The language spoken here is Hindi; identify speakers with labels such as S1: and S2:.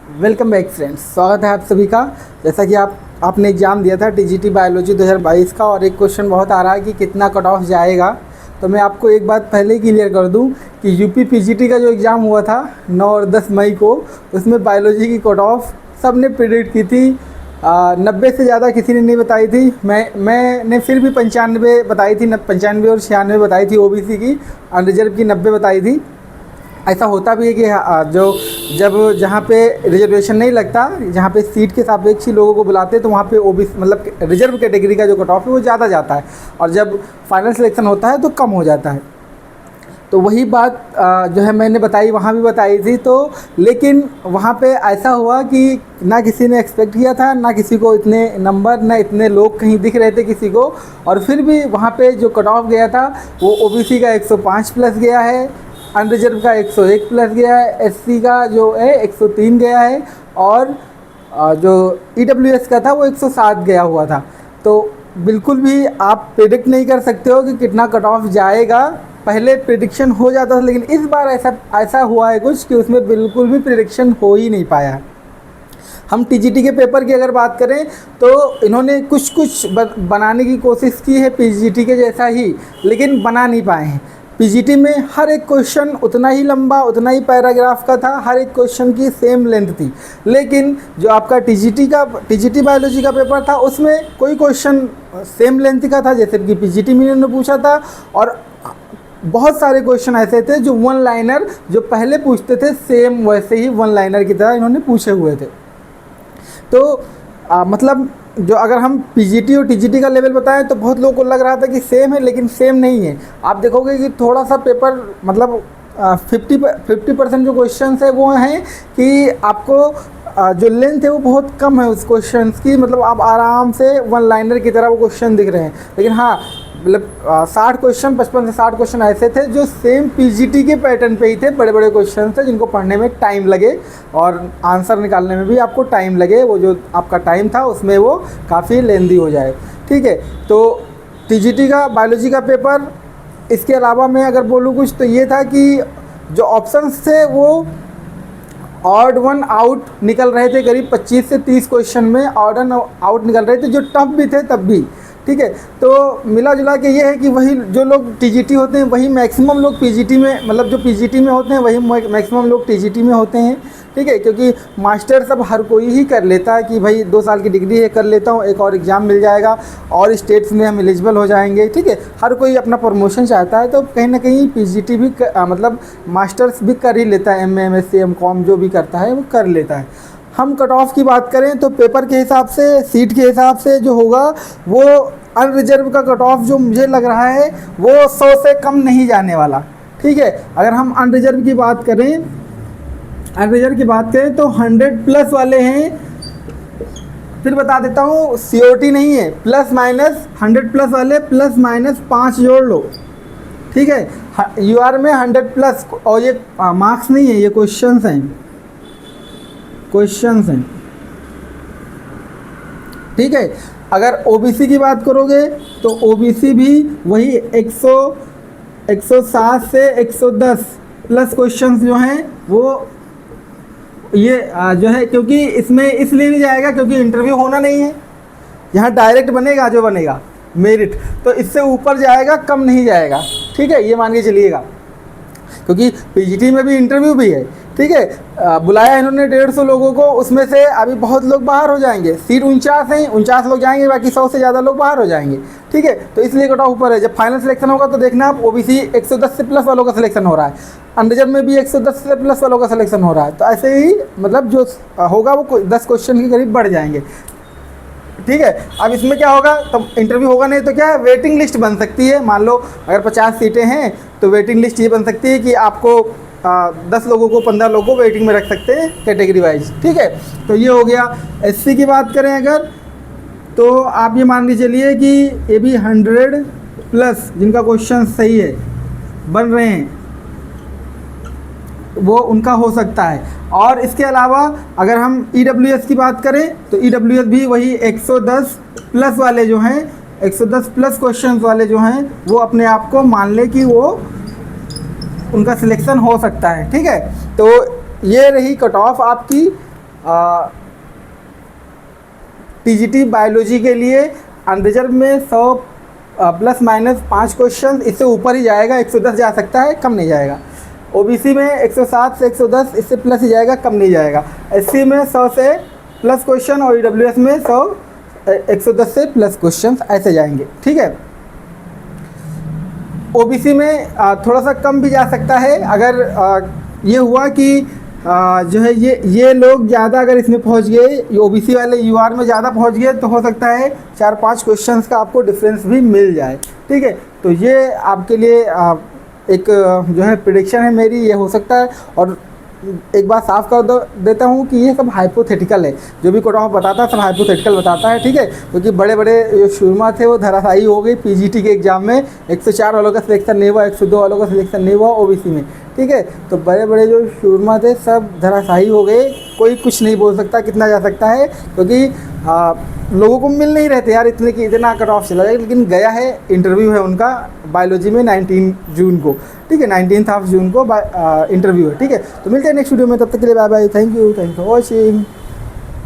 S1: वेलकम बैक फ्रेंड्स, स्वागत है आप सभी का। जैसा कि आपने एग्ज़ाम दिया था टीजीटी बायोलॉजी 2022 का, और एक क्वेश्चन बहुत आ रहा है कि कितना कट ऑफ जाएगा। तो मैं आपको एक बात पहले ही क्लियर कर दूं कि यूपी पीजीटी का जो एग्ज़ाम हुआ था 9 और 10 मई को, उसमें बायोलॉजी की कट ऑफ सब ने प्रिडिक्ट की थी। 90 से ज़्यादा किसी ने नहीं बताई थी। मैंने फिर भी 95 बताई थी, 95 और 96 बताई थी ओबीसी की, अनरिजर्व की 90 बताई थी। ऐसा होता भी है कि जहाँ पे रिजर्वेशन नहीं लगता, जहाँ पे सीट के सापेक्ष ही लोगों को बुलाते हैं, तो वहाँ पे ओबीसी मतलब रिजर्व कैटेगरी का जो कट ऑफ है वो ज़्यादा जाता है, और जब फाइनल सिलेक्शन होता है तो कम हो जाता है। तो वही बात जो है मैंने बताई, वहाँ भी बताई थी। तो लेकिन वहाँ पे ऐसा हुआ कि ना किसी ने एक्सपेक्ट किया था, ना किसी को इतने नंबर, ना इतने लोग कहीं दिख रहे थे किसी को। और फिर भी वहाँ पे जो कट ऑफ गया था वो ओबीसी का 105 प्लस गया है, अनरिजर्व का 101 प्लस गया है, एससी का जो है 103 गया है, और जो ईडब्ल्यूएस का था वो 107 गया हुआ था। तो बिल्कुल भी आप प्रेडिक्ट नहीं कर सकते हो कि कितना कट ऑफ जाएगा। पहले प्रेडिक्शन हो जाता था, लेकिन इस बार ऐसा हुआ है कुछ कि उसमें बिल्कुल भी प्रेडिक्शन हो ही नहीं पाया। हम टीजीटी के पेपर की अगर बात करें तो इन्होंने कुछ बनाने की कोशिश की है पीजीटी के जैसा ही, लेकिन बना नहीं पाए हैं। पीजीटी में हर एक क्वेश्चन उतना ही लंबा, उतना ही पैराग्राफ का था, हर एक क्वेश्चन की सेम लेंथ थी। लेकिन जो आपका टीजीटी बायोलॉजी का पेपर था, उसमें कोई क्वेश्चन सेम लेंथ का था जैसे कि पीजीटी में इन्होंने पूछा था, और बहुत सारे क्वेश्चन ऐसे थे जो वन लाइनर जो पहले पूछते थे सेम वैसे ही वन लाइनर की तरह इन्होंने पूछे हुए थे। तो मतलब जो अगर हम पीजीटी और टीजीटी का लेवल बताएं तो बहुत लोगों को लग रहा था कि सेम है, लेकिन सेम नहीं है। आप देखोगे कि थोड़ा सा पेपर मतलब 50% जो क्वेश्चंस है वो हैं कि आपको जो लेंथ है वो बहुत कम है उस क्वेश्चंस की, मतलब आप आराम से वन लाइनर की तरह वो क्वेश्चन दिख रहे हैं। लेकिन हाँ, मतलब 60 क्वेश्चन, 55 से 60 क्वेश्चन ऐसे थे जो सेम पीजीटी के पैटर्न पे ही थे। बड़े बड़े क्वेश्चन थे जिनको पढ़ने में टाइम लगे और आंसर निकालने में भी आपको टाइम लगे। वो जो आपका टाइम था उसमें वो काफ़ी लेंदी हो जाए। ठीक है, तो टीजीटी का बायोलॉजी का पेपर, इसके अलावा मैं अगर बोलूँ कुछ तो ये था कि जो ऑप्शंस थे वो ऑड वन आउट निकल रहे थे। करीब 25 से 30 क्वेश्चन में ऑड वन आउट निकल रहे थे, जो टफ भी थे तब भी। ठीक है, तो मिला जुला के ये है कि वही जो लोग टीजीटी होते हैं वही मैक्सिमम लोग पीजीटी में, मतलब जो पीजीटी में होते हैं वही मैक्सिमम लोग टीजीटी में होते हैं। ठीक है, क्योंकि मास्टर सब हर कोई ही कर लेता है कि भाई 2 साल की डिग्री है, कर लेता हूँ, एक और एग्ज़ाम मिल जाएगा और स्टेट्स में हम एलिजिबल हो जाएंगे। ठीक है, हर कोई अपना प्रमोशन चाहता है, तो कहीं ना कहीं पीजीटी भी मतलब मास्टर्स भी कर ही लेता है, एमए, एमएससी, एमकॉम जो भी करता है वो कर लेता है। हम कट ऑफ की बात करें तो पेपर के हिसाब से, सीट के हिसाब से जो होगा वो अनरिजर्व का कट ऑफ जो मुझे लग रहा है वो 100 से कम नहीं जाने वाला। ठीक है, अगर हम अनरिजर्व की बात करें तो 100 प्लस वाले हैं। फिर बता देता हूँ, सीओटी नहीं है, प्लस माइनस 100 प्लस वाले प्लस माइनस 5 जोड़ लो। ठीक है, यूआर में 100 प्लस, और ये मार्क्स नहीं है, ये क्वेश्चंस हैं। ठीक है, अगर ओबीसी की बात करोगे तो ओबीसी भी वही 160 से 110 प्लस क्वेश्चंस जो हैं वो ये जो है, क्योंकि इसमें इसलिए नहीं जाएगा क्योंकि इंटरव्यू होना नहीं है, यहाँ डायरेक्ट बनेगा जो बनेगा मेरिट, तो इससे ऊपर जाएगा, कम नहीं जाएगा। ठीक है, ये मान के चलिएगा, क्योंकि पीजीटी में भी इंटरव्यू भी है। ठीक है, बुलाया इन्होंने 150 लोगों को, उसमें से अभी बहुत लोग बाहर हो जाएंगे। सीट 49 हैं, 49 लोग जाएंगे, बाकी 100 से ज़्यादा लोग बाहर हो जाएंगे। ठीक है, तो इसलिए कट ऑफ ऊपर है। जब फाइनल सिलेक्शन होगा तो देखना आप, ओबीसी 110 से प्लस वालों का सिलेक्शन हो रहा है, अनरिजर्व में भी 110 से प्लस वालों का सिलेक्शन हो रहा है। तो ऐसे ही मतलब जो होगा वो 10 क्वेश्चन के करीब बढ़ जाएंगे। ठीक है, अब इसमें क्या होगा, तो इंटरव्यू होगा नहीं तो क्या है, वेटिंग लिस्ट बन सकती है। मान लो अगर 50 सीटें हैं तो वेटिंग लिस्ट ये बन सकती है कि आपको 10 लोगों को, 15 लोगों को वेटिंग में रख सकते हैं कैटेगरी वाइज। ठीक है, तो ये हो गया। एससी की बात करें अगर, तो आप ये मान के चलिए कि ये भी 100 प्लस जिनका क्वेश्चन सही है बन रहे हैं, वो उनका हो सकता है। और इसके अलावा अगर हम ईडब्ल्यूएस की बात करें तो ईडब्ल्यूएस भी वही 110 प्लस वाले जो हैं, 110 प्लस क्वेश्चंस वाले जो हैं, वो अपने आप को मान ले कि वो उनका सिलेक्शन हो सकता है। ठीक है, तो ये रही कट ऑफ आपकी टीजीटी बायोलॉजी के लिए अनरिजर्व में 100 प्लस माइनस 5 क्वेश्चन, इससे ऊपर ही जाएगा, 110 जा सकता है, कम नहीं जाएगा। ओबीसी में 107 से 110, इससे प्लस ही जाएगा, कम नहीं जाएगा। एससी में 100 से प्लस क्वेश्चन और ईडब्ल्यूएस में 110 से प्लस क्वेश्चन ऐसे जाएंगे, ठीक है। ओबीसी में थोड़ा सा कम भी जा सकता है, अगर ये हुआ कि जो है ये लोग ज़्यादा अगर इसमें पहुंच गए, ओबीसी वाले यूआर में ज़्यादा पहुंच गए, तो हो सकता है 4-5 क्वेश्चंस का आपको डिफरेंस भी मिल जाए, ठीक है। तो ये आपके लिए एक जो है प्रेडिक्शन है मेरी, ये हो सकता है। और एक बात साफ कर देता हूँ कि ये सब हाइपोथेटिकल है, जो भी कट ऑफ बताता है सब हाइपोथेटिकल बताता है, ठीक है। क्योंकि बड़े बड़े जो शुरमा थे वो धराशायी हो गई पीजीटी के एग्ज़ाम में, 104 वालों का सिलेक्शन नहीं हुआ, 102 वालों का सिलेक्शन नहीं हुआ ओबीसी में, ठीक है। तो बड़े बड़े जो शुरमा थे सब धराशायी हो गए, कोई कुछ नहीं बोल सकता कितना जा सकता है, क्योंकि लोगों को मिल नहीं रहते यार इतने कि इतना कट ऑफ चला जाए। लेकिन गया है, इंटरव्यू है उनका बायोलॉजी में 19 जून को, ठीक है, 19 जून को इंटरव्यू है, ठीक है। तो मिलते हैं नेक्स्ट वीडियो में, तब तक के लिए bye bye, thank you for watching.